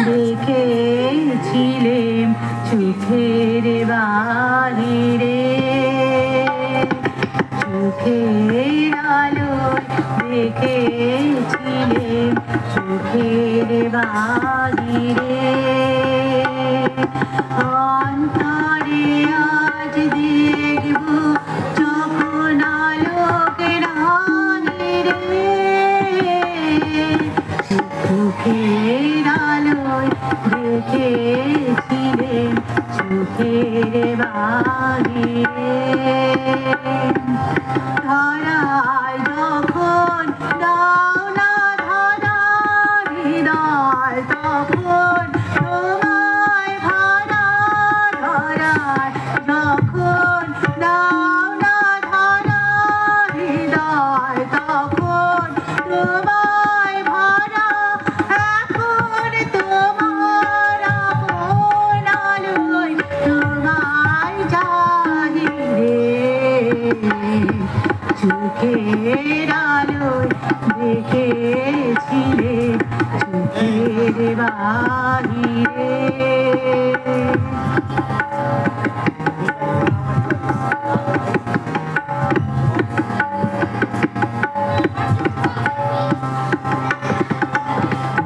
দেখেছিলেন চোখের বাহিরে, চোখের আলোয় দেখেছিলেন চোখের বাহিরে। অন্তরে আজ দেখব যখন আলোকের হানিরে, চোখের আলোয় দেখেছিলেন চোখের বাহিরে। ধরায় যখন দাও না ধরা হৃদয়, তখন তোমায় ভরা, ধরায় যখন দাও না ধরা হৃদয়, তখন তোমায় ভরা। এখন তোমার আপন আলোয় তোমায় চাহিরে, চোখের আলোয় দেখেছিলেন চোখের বাহিরে।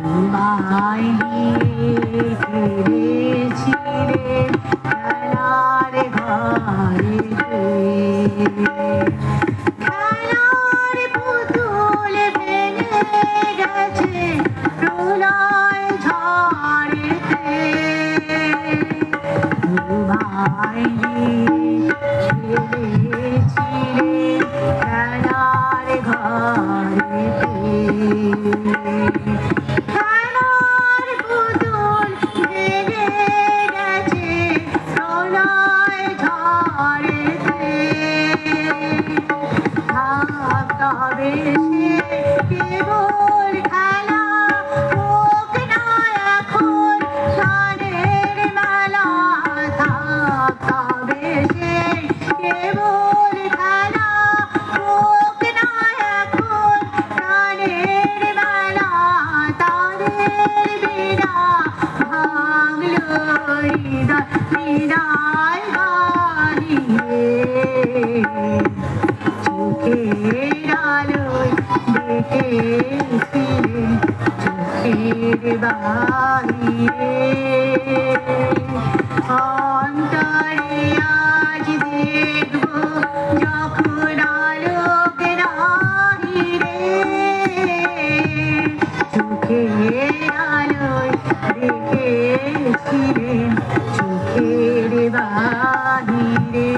তোমায় নিয়ে ফিরেছিলেন খেলার ঘরেতে, খেলার পুতুল ভেঙে গেছে প্রলয় ঝড়েতে। তোমায় নিয়ে ফিরেছিলেন খেলার ঘরেতে, খেলার পুতুল ভেঙে গেছে প্রলয় ঝড়েতে। তবে সে কেবল খেলা, হোক না এখন গানের মেলা। তবে সে কেবল খেলা, হোক না এখন গানের মেলা। তাদের বিনা ভাঙলো হৃদয়, হৃদয় বাহিরে, চোখের আলোয় দেখেছিলেন চোখের বাহিরে। অন্তরে আজ দেখব যখন আলোকের হারিরে, চোখের আলোয় দেখেছিলেন চোখের বাহিরে।